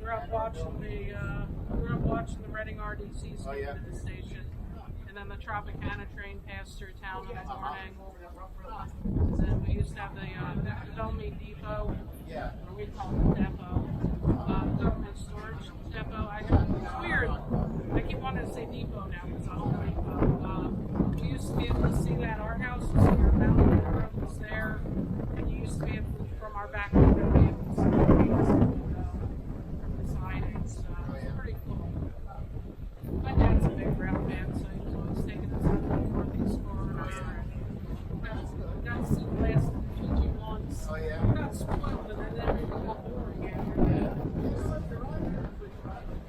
grew up watching the Reading RDCs come into the station, and then the Tropicana train passed through town in the morning. And then we used to have the Domi Depot, or we call it the depot, government storage depot. It's weird. I keep wanting to say depot now because I don't depot. We used to be able to see that our house was here, Mountain Road was there, and you used to be able to, from our back window, be able to see the trains from the side. It's pretty cool. My dad's a big rail fan, so he was always taking us out to the Northeast Corridor. Got to see the last of the PG ones. We got spoiled, and then everything got boring after that.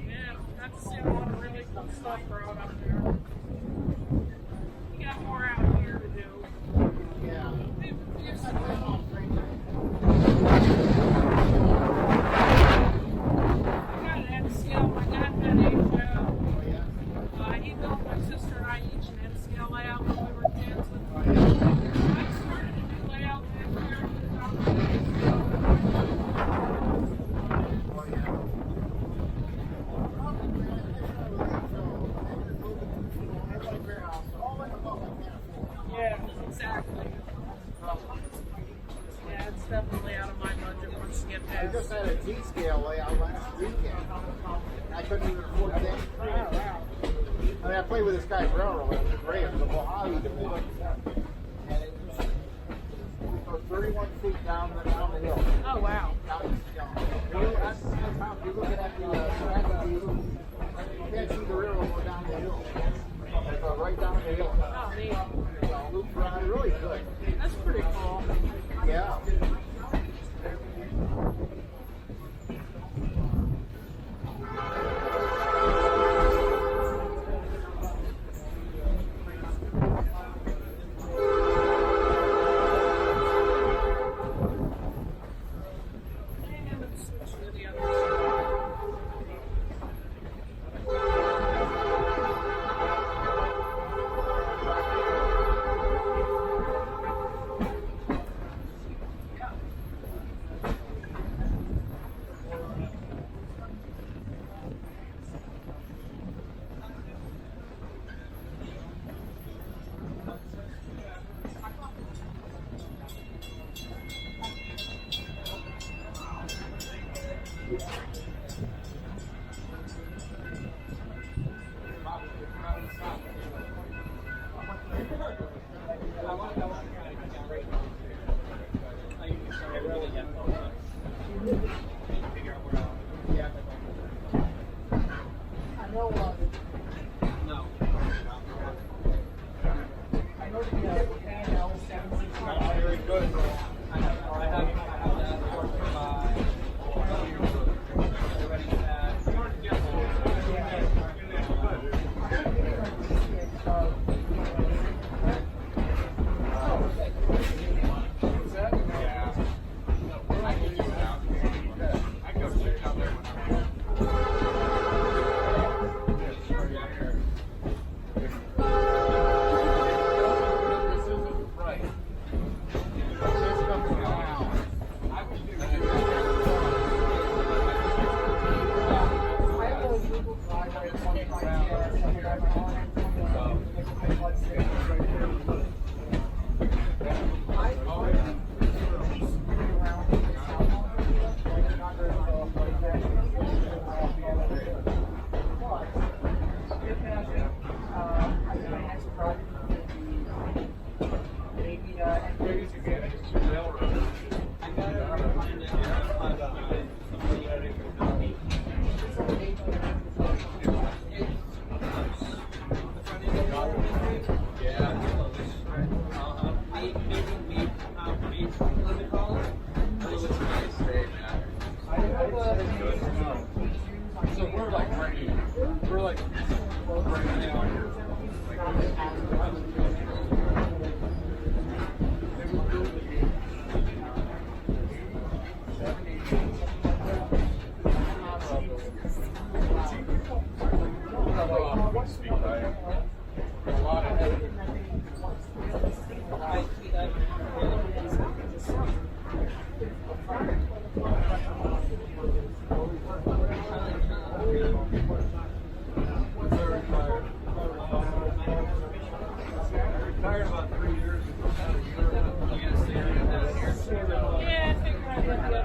Yeah, got to see a lot of really cool stuff growing up there. We got more out here to do. Yeah. We used to do my dad had a he built my sister and I each an N-scale layout when we were kids. I started a new layout last year. Yeah, exactly. Yeah, it's definitely out of my budget once you get past. I just had a T-scale layout last weekend. I couldn't even afford that. Oh, wow. I mean, I played with this guy's railroad. It was great. It was a Mojave division. And it was 31 feet down the hill. Oh, wow. You're looking at the track view. You can't see the railroad go down the hill. It's right down the hill. Oh, neat. Loop ride, really good. That's pretty cool. Yeah.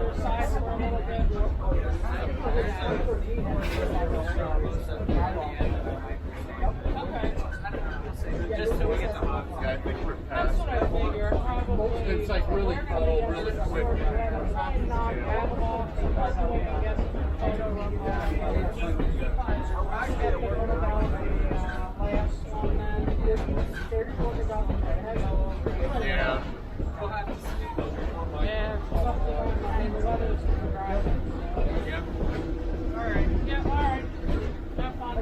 your side for a little bit. Okay. Just till we get the Haucks. Yeah, I think we're That's past what I figured. Probably. It's like really cold, really quick. Yeah. Yeah, something like that. The weather's driving. Yep. All right. Yeah, all right. Have fun.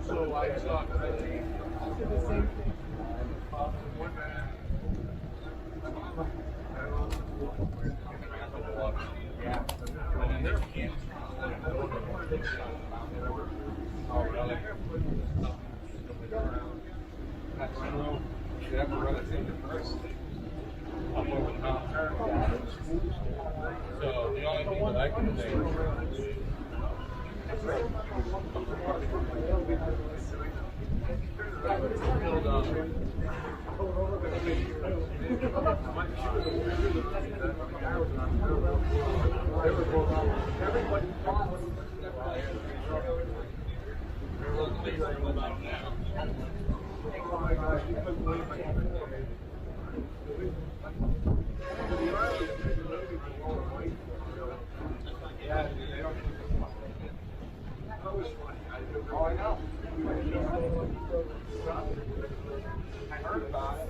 So I saw You have to run it through the first up over the mountain. So the only thing that I can say Oh, I know. I heard about it.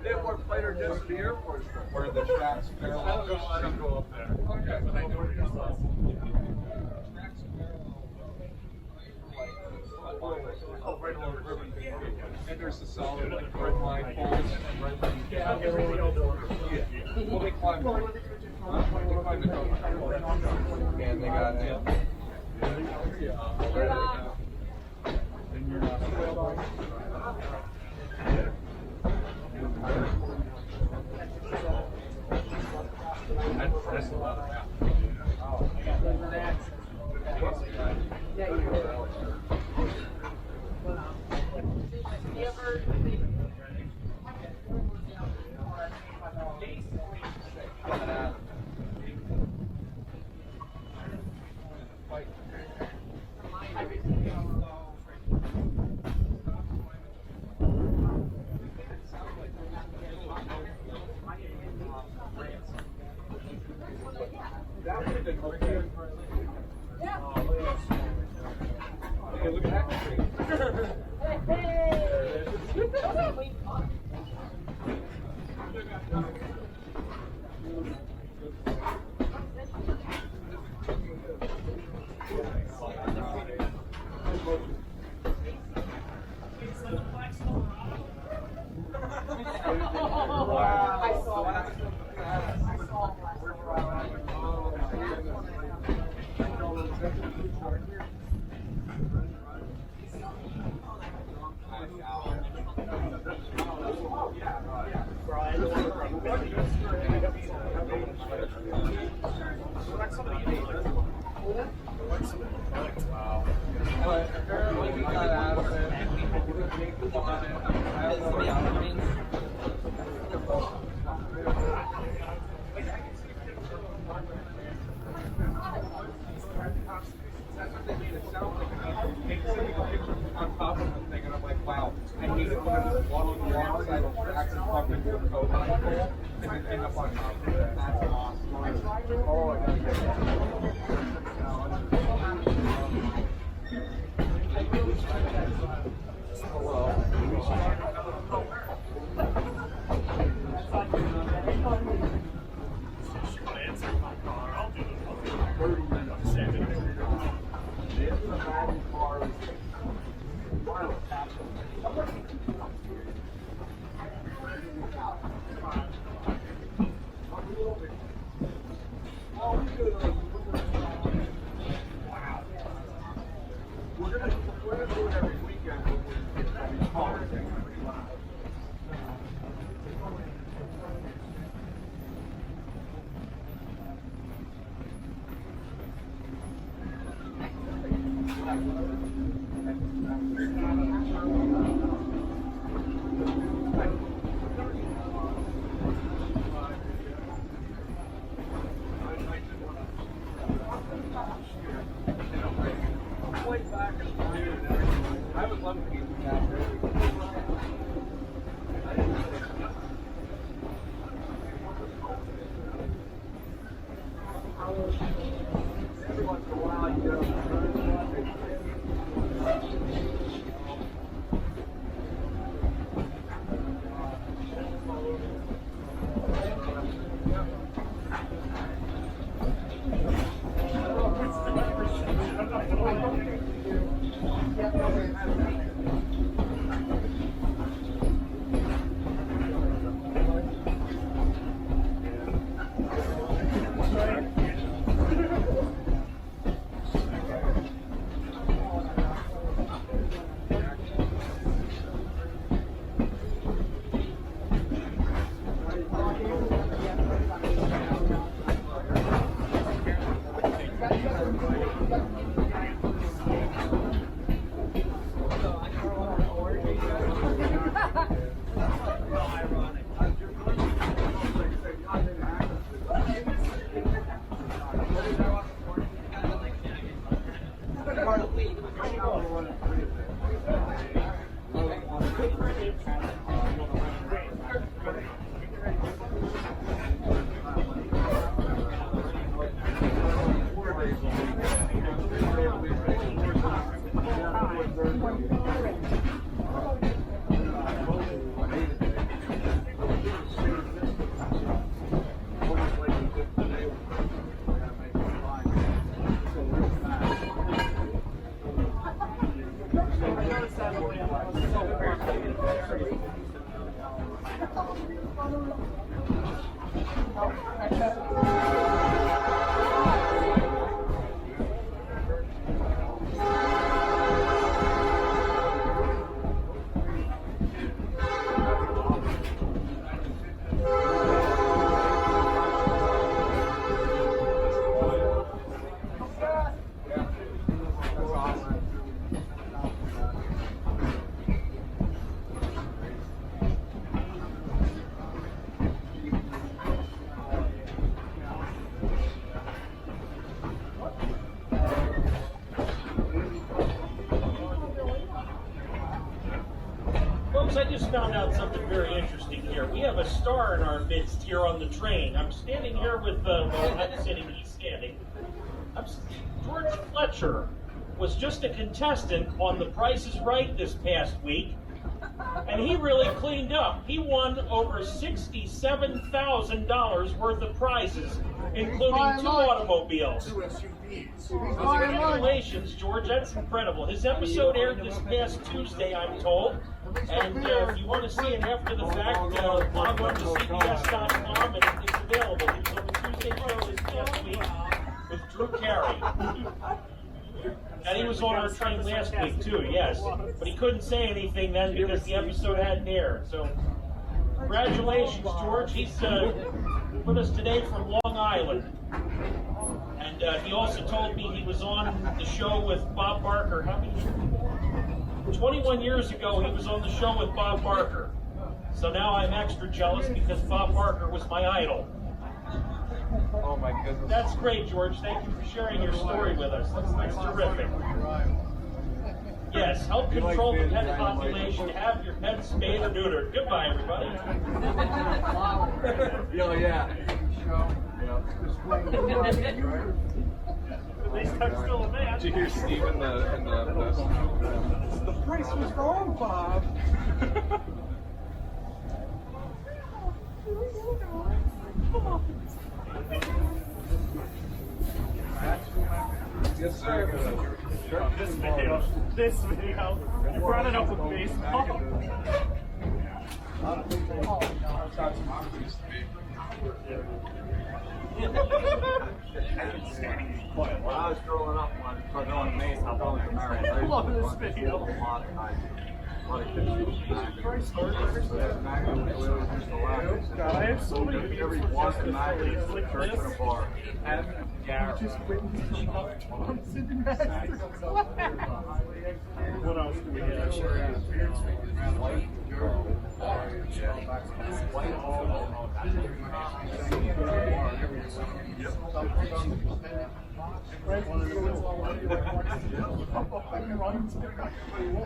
They were fighter just at the airport. Where the tracks parallel. I don't go up there. Okay, but I know where you're from. Oh, right over the river. And there's the solid like red line poles right where you get. Well, they climb. They climb the coast. And they got it. Then you're not. That's a lot. Hey, look at that tree. But apparently we got out of it. That's what they made it sound like. They sent me a picture on top of the thing, and I'm like, wow, I hate it when I'm walking alongside the tracks and bumping into the code line pole, and then end up on top of it. That's awesome. Oh, I gotta get that. We're gonna do it every weekend. I would love to get that. Every once in a while, you know. just found out something very interesting here. We have a star in our midst here on the train. I'm standing here with, well, I'm sitting, he's standing. George Fletcher was just a contestant on The Price is Right this past week, and he really cleaned up. He won over $67,000 worth of prizes, including 2 automobiles. Congratulations, George. That's incredible. His episode aired this past Tuesday, I'm told. And if you want to see it after the fact, log on to CBS.com and it's available. He was on the Tuesday show this past week with Drew Carey. And he was on our train last week too, yes. But he couldn't say anything then because the episode hadn't aired. So, congratulations, George. He's with us today from Long Island. And he also told me he was on the show with Bob Barker. How many years ago? 21 years ago, he was on the show with Bob Barker. So now I'm extra jealous because Bob Barker was my idol. Oh my goodness. That's great, George. Thank you for sharing your story with us. That's terrific. Yes, help control the pet population. Have your pets spayed or neutered. Goodbye, everybody. Yeah. At least I'm still a man. Did you hear Steve in the The price was wrong, Bob. Yes, sir. This video, you brought it up with baseball. When I was growing up, when I was on Maine, I was married. I love this video. A lot of times. A lot of kids. I have so many every once in a while, church and a bar. Just what else do we have?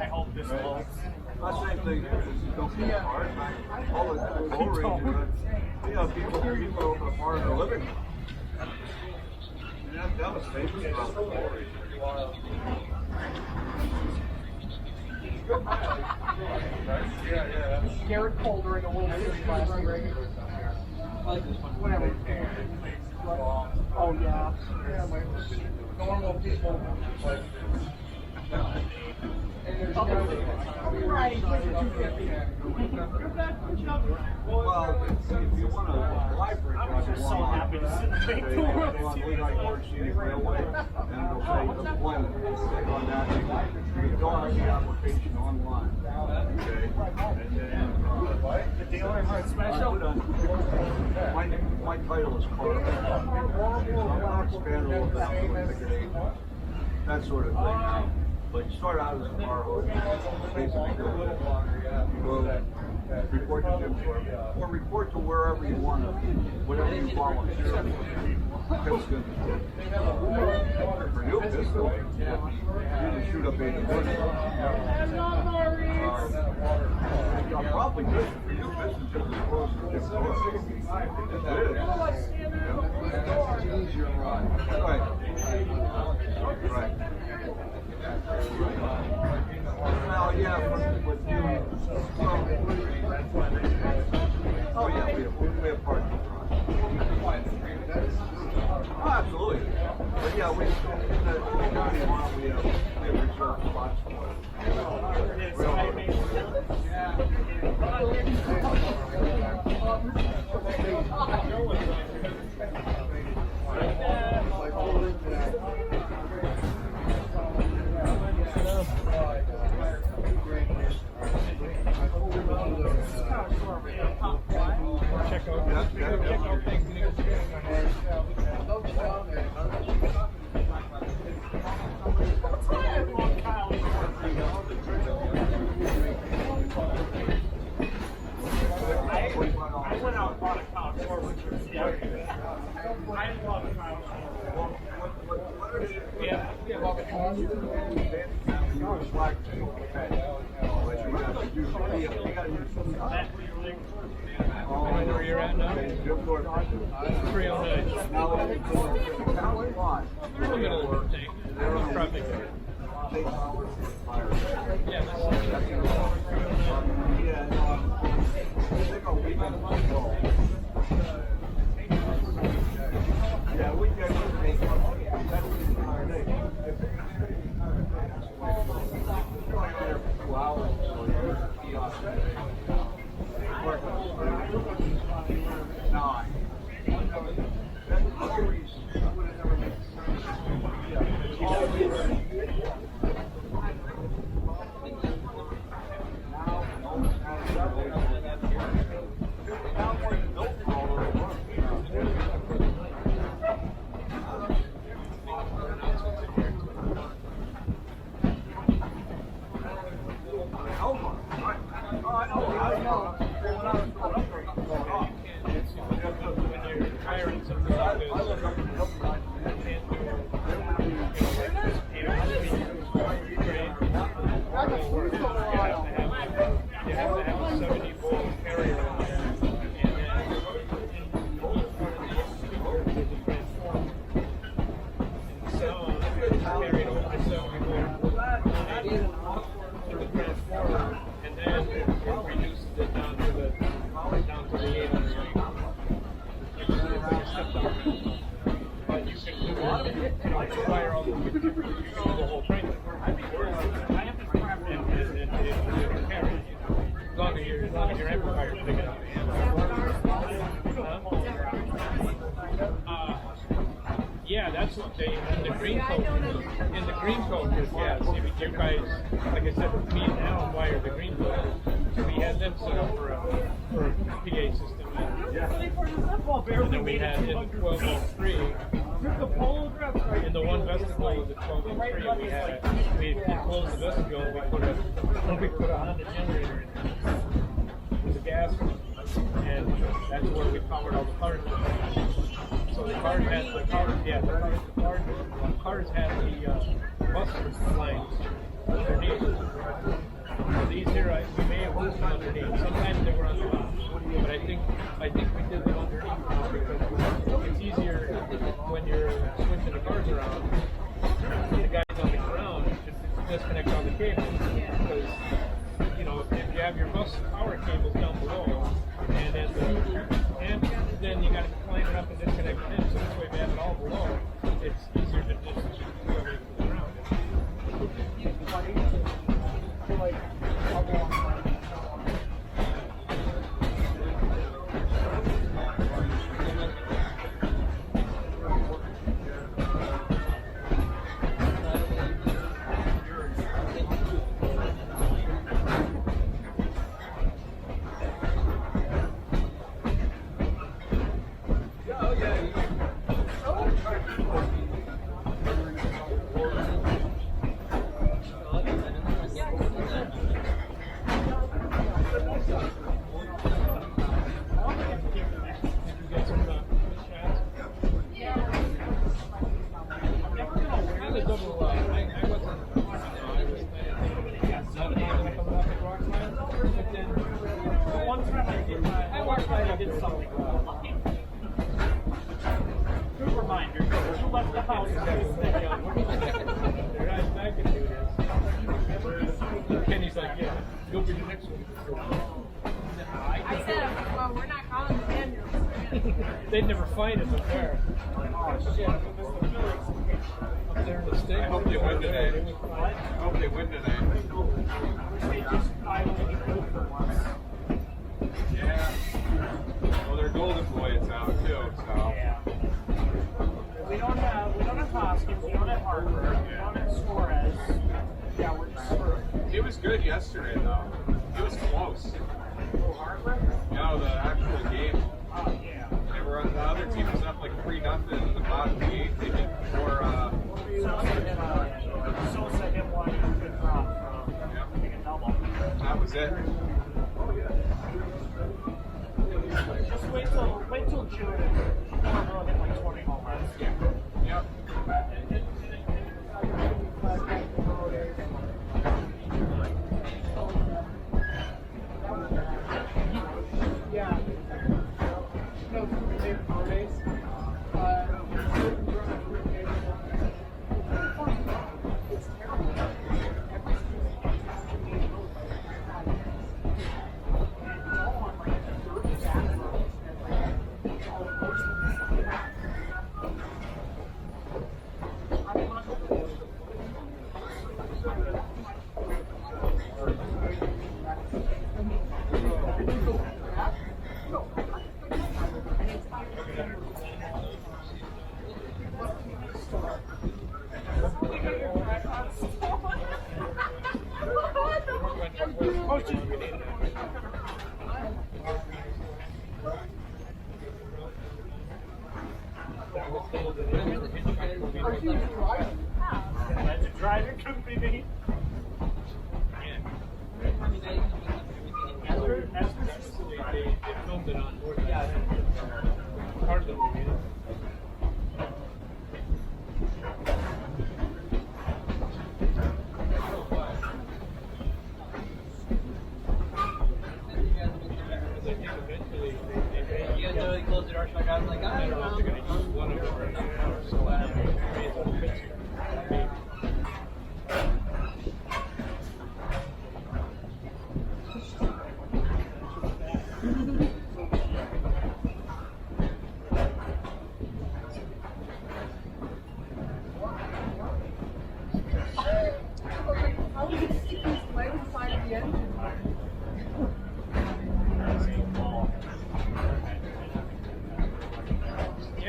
I hope this helps. That same thing is don't be hard. All the low ranges, people open a bar in their living room. That was famous about the low ranges. Garrett Calder in the World Series last year. Whatever. Oh yeah. Normal people. Right. Well, if you want a library job, you So happy to sit and make the on Lehigh Gorge Scenic Railway, and it'll say employment. Click on that, you fill out the application online. Okay? And then, The dealer heart special. my title is Carl. I'm going to expand a little bit on the ticketing, that sort of thing now. But you start out as a car host, basically you go report to Jim Thorpe, or report to wherever you want to, whatever you volunteer. For new business, you can shoot up 80 business. Probably good for new business just as close to Jim Thorpe. It is. Right. Right. Well, yeah, with you. Oh, yeah, we have parking. Oh, absolutely. But yeah, we have reserved spots for it. You got to Where you're at now? 309. We're gonna take traffic. Yeah, yeah, we get that's the entire day. Yeah, that's what they in the green coaches. In the green coaches, yeah. See, you guys, like I said, me and Alan wired the green coaches, so we had them set up for a PA system. And then we had in the 1203, in the one vestibule of the 1203, we closed the vestibule and we put a Honda generator in it. It was a gas one, and that's where we powered all the cars. So the cars had the cars had the bus lines underneath. So these here, we may have moved them underneath. Sometimes they were on the top, but I think we did them underneath because it's easier when you're switching the cars around. The guys on the ground just disconnect all the cables because if you have your bus power cables down below, and then you got to climb it up and disconnect them. So this way, we have it all below. It's easier to just do everything from the ground. Kenny's like, yeah, you'll be the next one. I said, well, we're not calling the manuals. They'd never find us up there. Oh, shit. Up there in the state. I hope they win today. I hope they win today. Yeah. Well, they're golden boy, it's out too, so. Yeah. We don't have Hoskins, we don't have Harper, we don't have Suarez. Yeah, we're just screwed. It was good yesterday, though. It was close. Oh, Harper? No, the actual game. Oh, yeah. They were the other team was up like 3-0 in the bottom of the 8th. They did for Sosa hit one good drop from a double. that was it. Just wait till June. We'll hit like 20 home runs. Yeah. Yep. That's a driver company. They filmed it on board. Part of the movie. You guys really close the door, so I was like, I don't know. They're going to use one of them right now. So I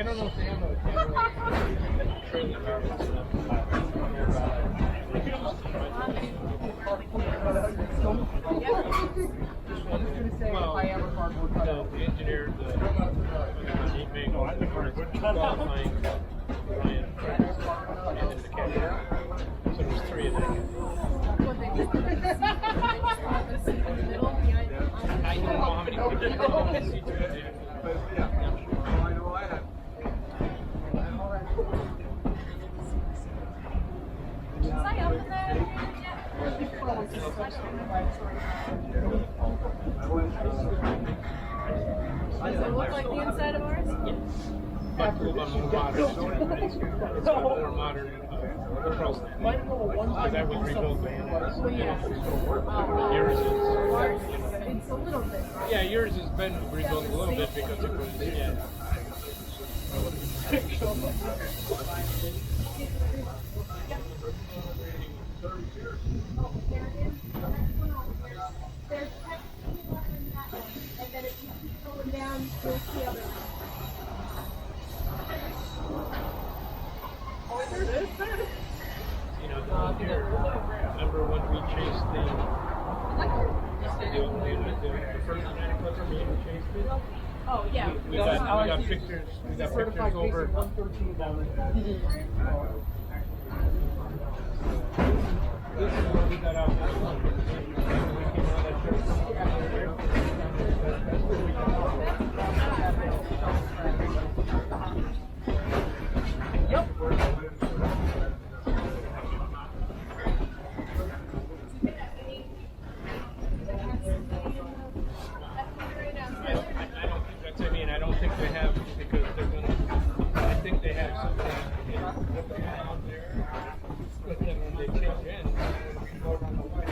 don't know if they have a trailer car and stuff. Well, the engineer, he made all the parts qualifying Ryan and then the captain. So there's three of them. I don't know how many people But yeah, I know I have. Does it look like the inside of ours? But a little bit more modern. It's got more modern control stand. Because that was rebuilt by Well, yeah. yours is. It's a little bit. Yeah, yours has been rebuilt a little bit because it was, yeah. There's technically one in that one, and then if you keep going down, you'll see other ones. You know, down here, remember when we chased the first Oneida Clipper, me and chased it? Oh, yeah. We got pictures over. This is what we got out there. Yep. I don't think they have because they're gonna. I think they have something out there. But then when they change in, go around the way.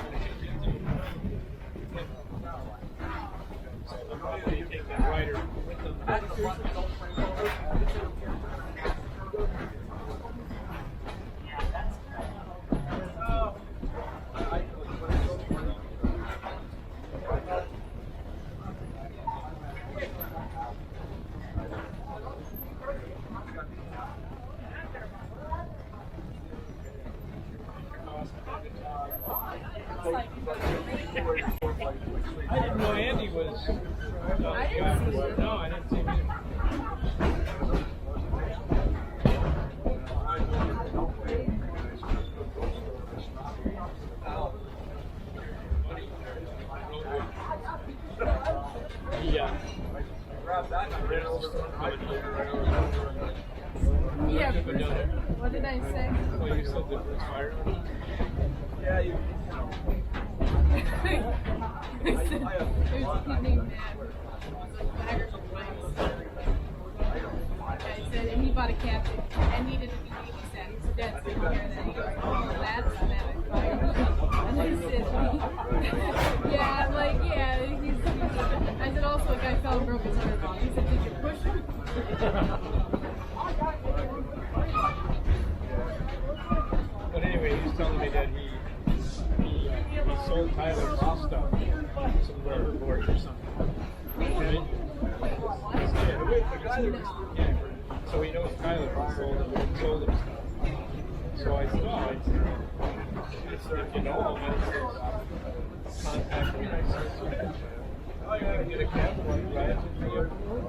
So they'll probably take that rider with them. I didn't know Andy was. No, I didn't see him either. Yeah. Yeah. What did I say? Well, you said that it was fire. Yeah, you There's a kid named Matt. I said, and he bought a captain and needed to be babysat. His dad's taking care of that. He goes, oh, that's Matt. And I said, yeah, I'm like, yeah. I said, also, a guy fell and broke his arm. He said, did you push him? But anyway, he was telling me that he sold Tyler's stuff somewhere in Gorge or something. Yeah. So he knows Tyler sold him stuff. So I said, oh, if you know him, I said, contact me. And I said, oh, you can get a cab and ride to the airport.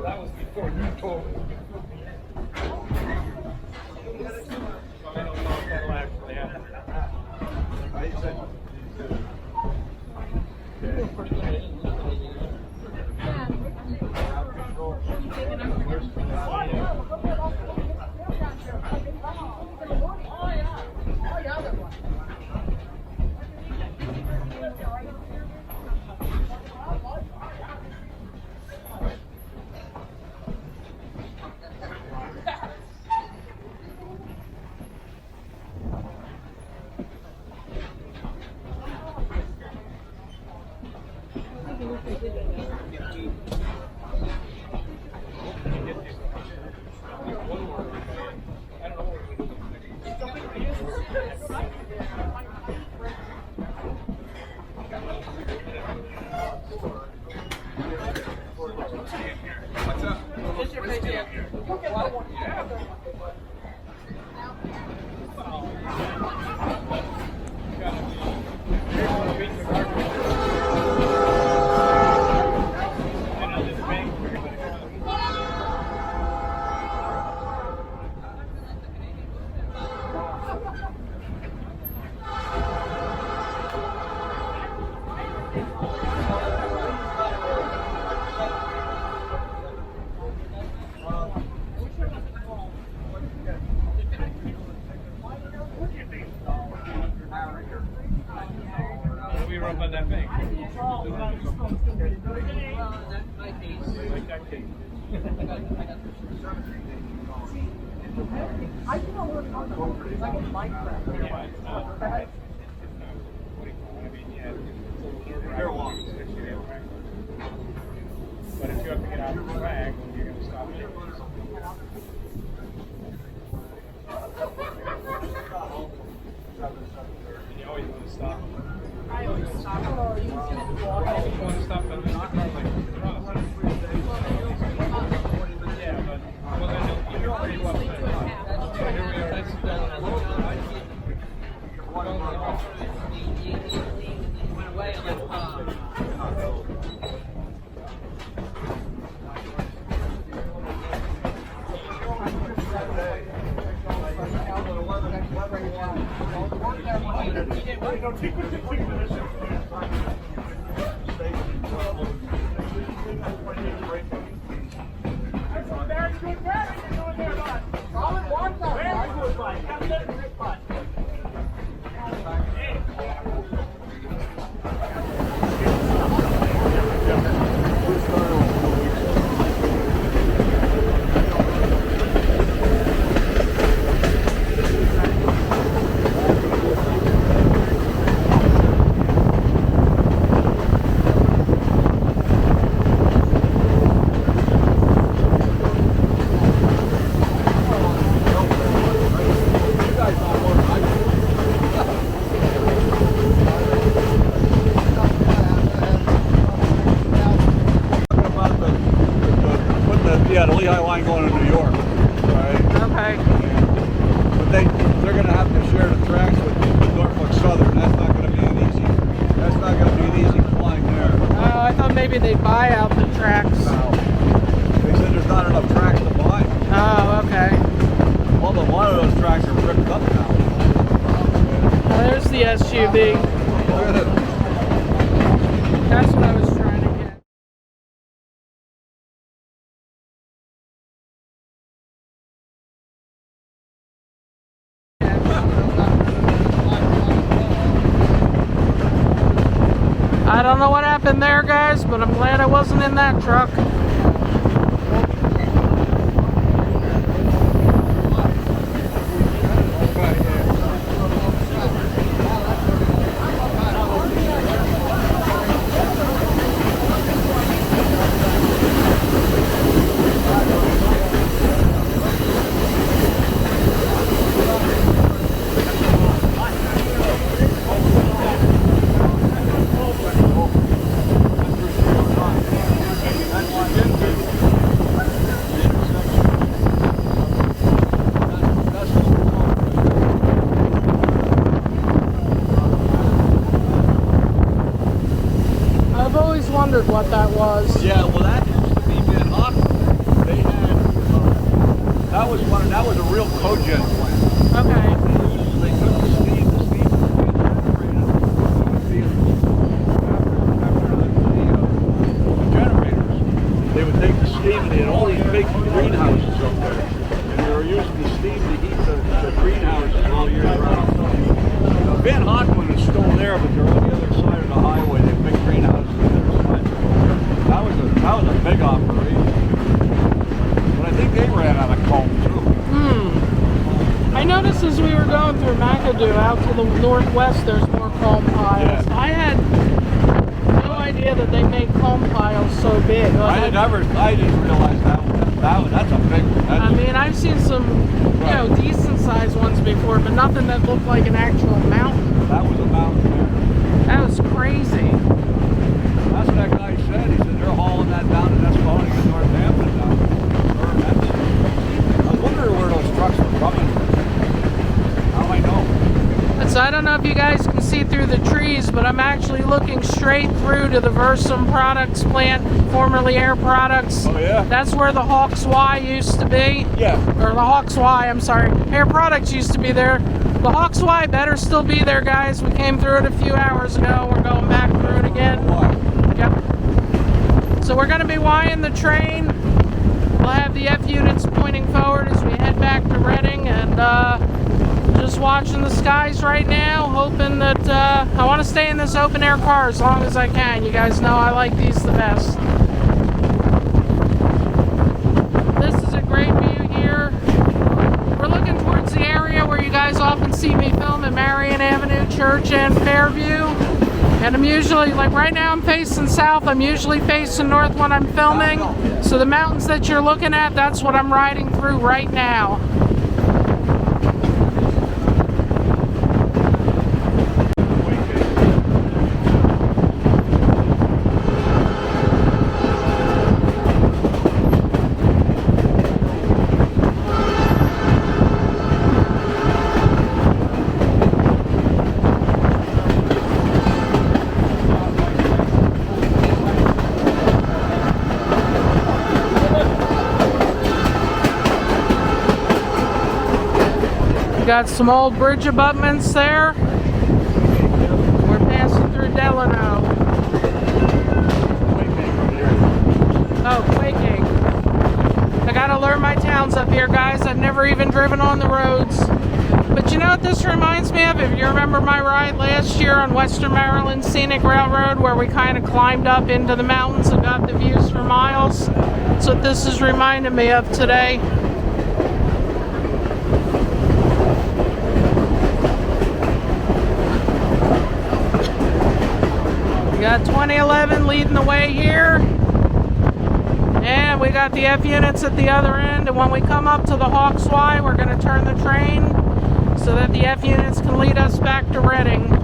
That was the before you told me. I don't know if that'll actually happen. We were up on that bank. Like that case. I can always because I can like that. Yeah, it's not. It's not. What do you call it? I mean, yeah, it's a little They're long. But if you have to get out of the flag, you're going to stop it. And you always want to stop. I always stop. You want to stop them in the car like across. Yeah, but well, then you're already up there. Yeah, here we are. That's Went away and like, Yeah, the Lehigh line going to New York, right? Okay. But they're going to have to share the tracks with Norfolk Southern. That's not going to be an easy climb there. Oh, I thought maybe they'd buy out the tracks. No. They said there's not enough tracks to buy. Oh, okay. Well, a lot of those tracks are ripped up now. Well, there's the SUV. Look at it. That's what I was trying to get. I don't know what happened there, guys, but I'm glad I wasn't in that truck. I've always wondered what that was. Yeah, well, that used to be Haucks. They that was a real cogen plant. Okay. They took the steam after the generators. They would take the steam and they had all these big greenhouses up there. And they were using the steam to heat the greenhouses all year round. Van Hockman is still there, but they're on the other side of the highway. They have big greenhouses on the other side. That was a big operation. But I think they ran out of coal too. I noticed as we were going through McAdoo out to the northwest, there's more comb piles. Yeah. I had no idea that they made comb piles so big. I didn't realize that's a big one. I mean, I've seen some, you know, decent sized ones before, but nothing that looked like an actual mountain. That was a mountain there. That was crazy. That's what that guy said. He said they're hauling that down to Nesbonic in Northampton now. I wonder where those trucks are coming from. How I know. So I don't know if you guys can see through the trees, but I'm actually looking straight through to the Versum Products plant, formerly Air Products. Oh yeah? That's where the Haucks Y used to be. Yeah. Or the Haucks Y, I'm sorry. Air Products used to be there. The Haucks Y better still be there, guys. We came through it a few hours ago. We're going back through it again. Yep. So we're going to be Ying the train. We'll have the F units pointing forward as we head back to Reading, and just watching the skies right now, hoping that I want to stay in this open air car as long as I can. You guys know I like these the best. This is a great view here. We're looking towards the area where you guys often see me film at Marion Avenue, Church, and Fairview. And I'm usually, like right now I'm facing south, I'm usually facing north when I'm filming. So the mountains that you're looking at, that's what I'm riding through right now. Got some old bridge abutments there. We're passing through Delano. Oh, quaking. I gotta learn my towns up here, guys. I've never even driven on the roads. But you know what this reminds me of? If you remember my ride last year on Western Maryland Scenic Railroad, where we kind of climbed up into the mountains and got the views for miles. That's what this is reminding me of today. We got 2011 leading the way here, and we got the F units at the other end, and when we come up to the Haucks Y, we're going to turn the train so that the F units can lead us back to Reading.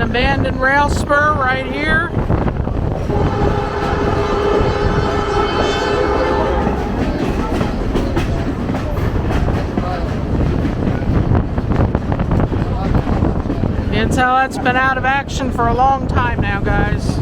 Abandoned rail spur right here. You can tell that's been out of action for a long time now, guys.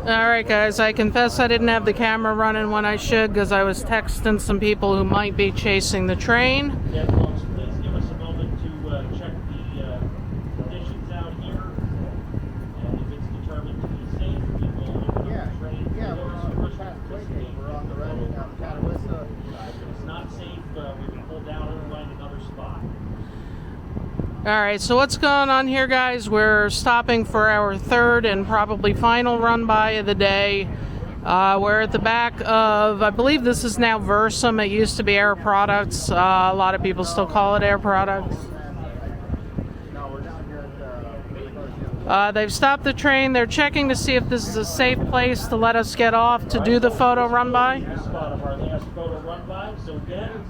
Alright guys, I confess I didn't have the camera running when I should because I was texting some people who might be chasing the train. Yeah, folks, please give us a moment to check the conditions out here. And if it's determined to be safe, we will open up the train. Yeah, we're on the road down Catawissa. If it's not safe, we can pull down and find another spot. Alright, so what's going on here, guys? We're stopping for our third and probably final run-by of the day. We're at the back of, I believe this is now Versum. It used to be Air Products. A lot of people still call it Air Products. They've stopped the train. They're checking to see if this is a safe place to let us get off to do the photo run-by. Spot of our last photo run-by. So again,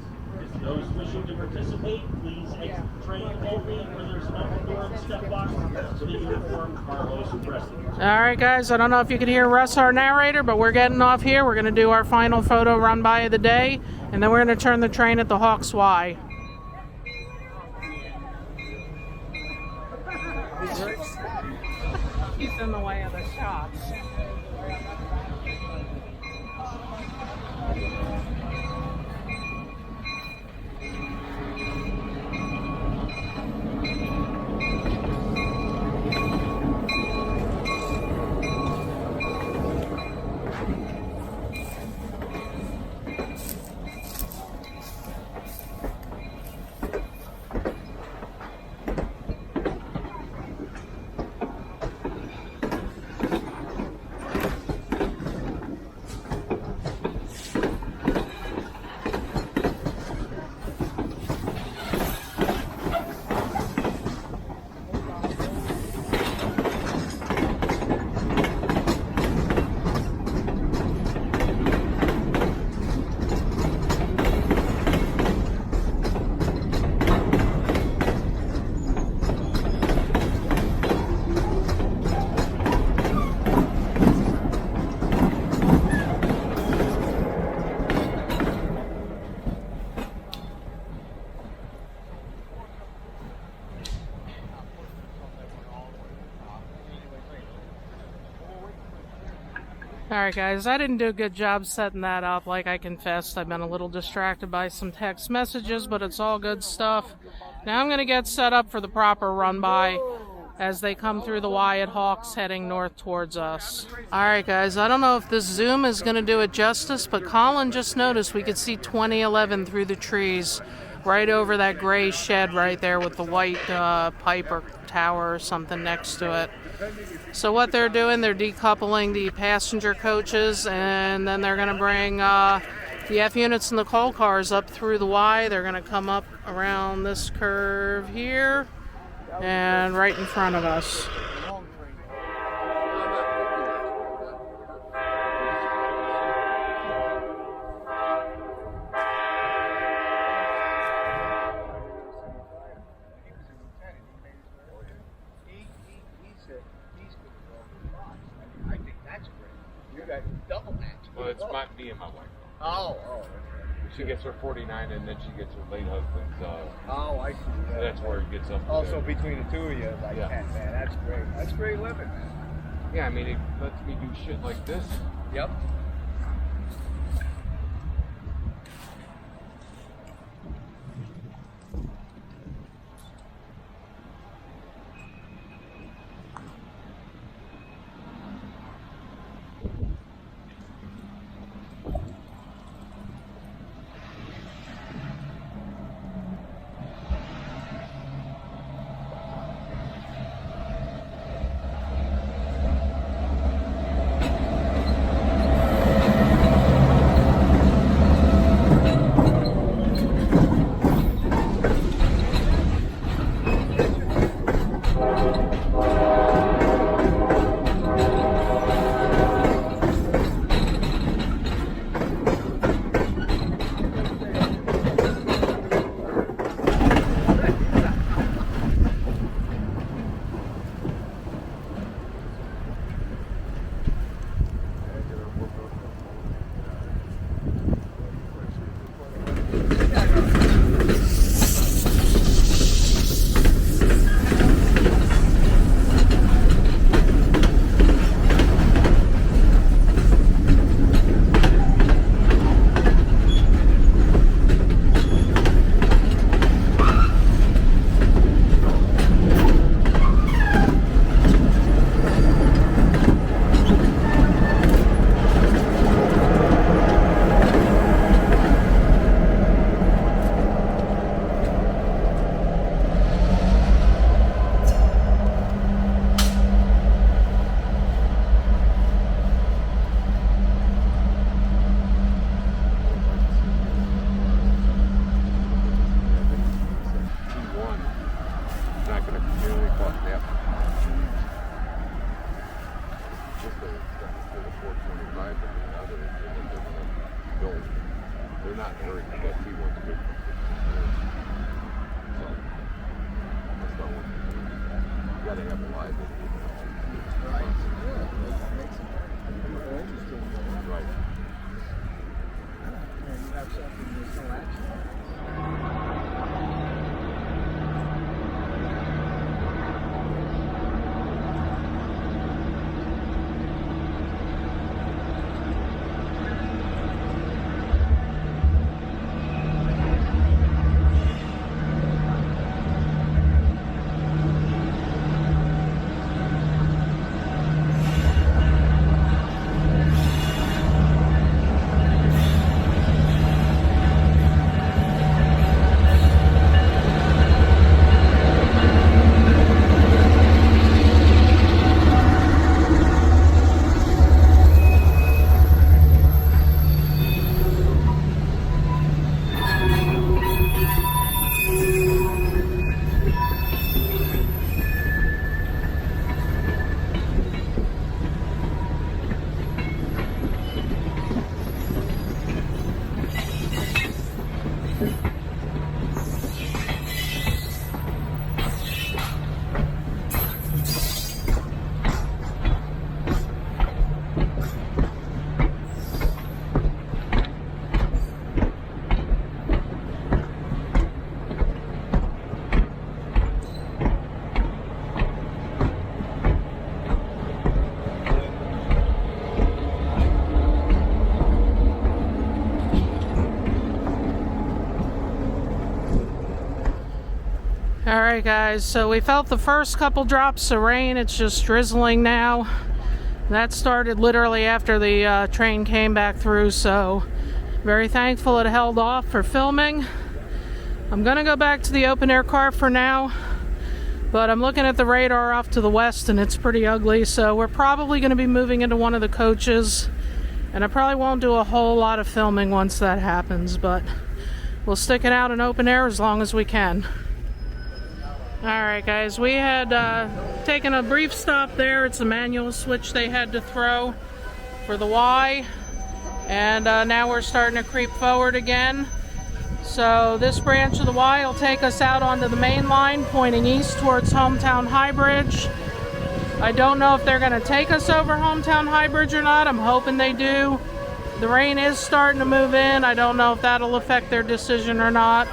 those wishing to participate, please exit the train only where there's an open door and step box to the uniformed Carlos and Preston. Alright guys, I don't know if you can hear Russ, our narrator, but we're getting off here. We're going to do our final photo run-by of the day, and then we're going to turn the train at the Haucks Y. He's in the way of the shots. Alright guys, I didn't do a good job setting that up. Like I confessed, I've been a little distracted by some text messages, but it's all good stuff. Now I'm going to get set up for the proper run-by as they come through the Y at Haucks heading north towards us. Alright guys, I don't know if this zoom is going to do it justice, but Colin just noticed we could see 2011 through the trees right over that gray shed right there with the white pipe or tower or something next to it. So what they're doing, they're decoupling the passenger coaches, and then they're going to bring the F units and the coal cars up through the Y. They're going to come up around this curve here and right in front of us. Well, it's me and my wife. Oh. She gets her 49, and then she gets her late husband's. Oh, I see. That's where it gets up. Also, between the two of you, like Yeah. 10, man. That's great. That's great living, man. Yeah, I mean, it lets me do shit like this. Yep. Alright guys, so we felt the first couple drops of rain. It's just drizzling now. That started literally after the train came back through, so very thankful it held off for filming. I'm gonna go back to the open air car for now, but I'm looking at the radar off to the west and it's pretty ugly, so we're probably gonna be moving into one of the coaches, and I probably won't do a whole lot of filming once that happens, but we'll stick it out in open air as long as we can. Alright guys, we had taken a brief stop there. It's a manual switch they had to throw for the Y, and now we're starting to creep forward again. So this branch of the Y will take us out onto the main line pointing east towards Hometown High Bridge. I don't know if they're going to take us over Hometown High Bridge or not. I'm hoping they do. The rain is starting to move in. I don't know if that'll affect their decision or not.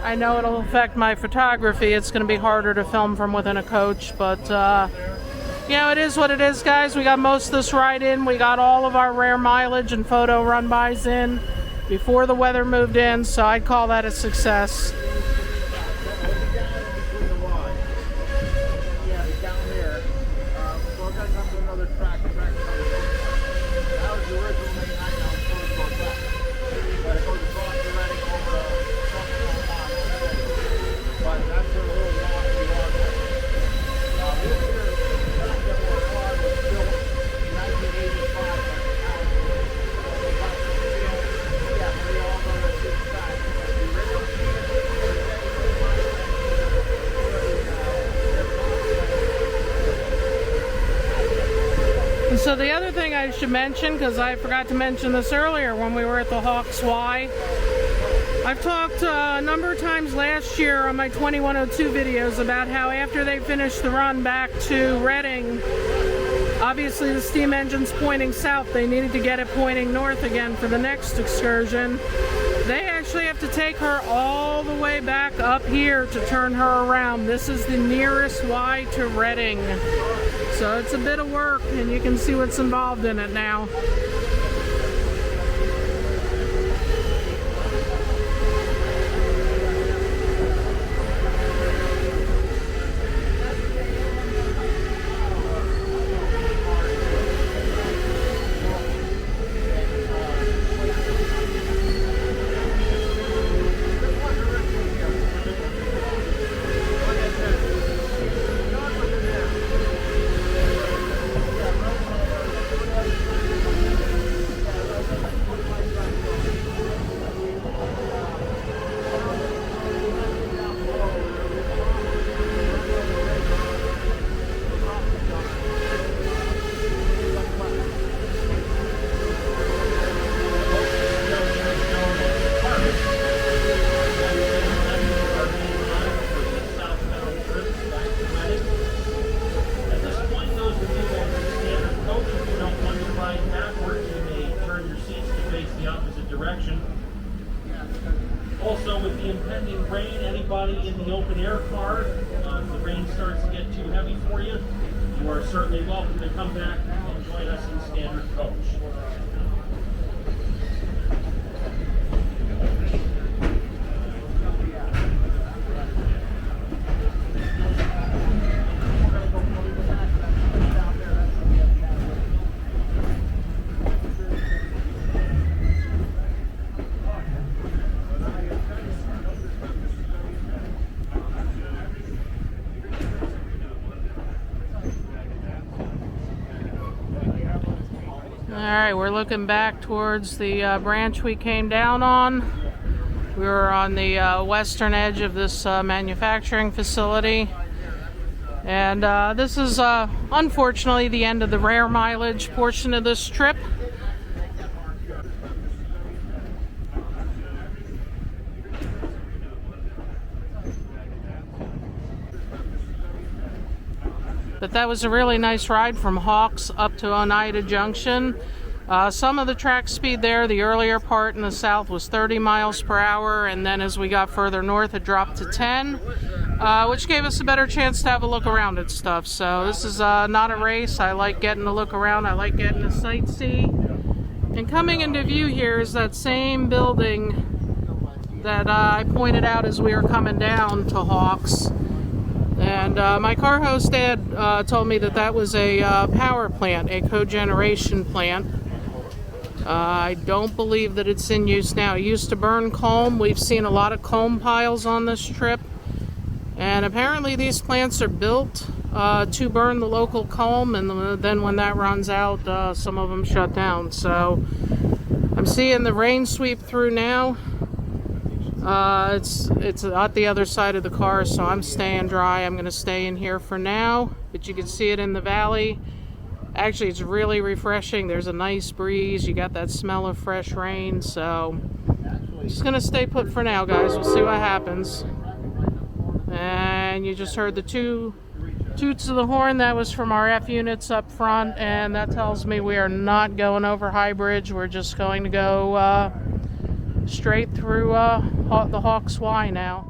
I know it'll affect my photography. It's going to be harder to film from within a coach, but you know, it is what it is, guys. We got most of this ride in. We got all of our rare mileage and photo run-bys in before the weather moved in, so I'd call that a success. So the other thing I should mention, because I forgot to mention this earlier when we were at the Haucks Y, I've talked a number of times last year on my 2102 videos about how after they finished the run back to Reading, obviously the steam engine's pointing south, they needed to get it pointing north again for the next excursion. They actually have to take her all the way back up here to turn her around. This is the nearest Y to Reading. So it's a bit of work, and you can see what's involved in it now. Also, with the impending rain, anybody in the open air car, if the rain starts to get too heavy for you, you are certainly welcome to come back and join us in standard coach. Alright, we're looking back towards the branch we came down on. We were on the western edge of this manufacturing facility. And this is unfortunately the end of the rare mileage portion of this trip. But that was a really nice ride from Haucks up to Oneida Junction. Some of the track speed there, the earlier part in the south was 30 miles per hour, and then as we got further north it dropped to 10, which gave us a better chance to have a look around at stuff. So this is not a race. I like getting to look around, I like getting to sightsee. And coming into view here is that same building that I pointed out as we were coming down to Haucks. And my car host dad told me that that was a power plant, a cogeneration plant. I don't believe that it's in use now. It used to burn coal. We've seen a lot of coal piles on this trip. And apparently these plants are built to burn the local coal, and then when that runs out, some of them shut down. So I'm seeing the rain sweep through now. It's at the other side of the car, so I'm staying dry. I'm going to stay in here for now, but you can see it in the valley. Actually, it's really refreshing. There's a nice breeze. You got that smell of fresh rain, so I'm just going to stay put for now, guys. We'll see what happens. And you just heard the two toots of the horn. That was from our F units up front, and that tells me we are not going over High Bridge. We're just going to go straight through the Hawks Y now.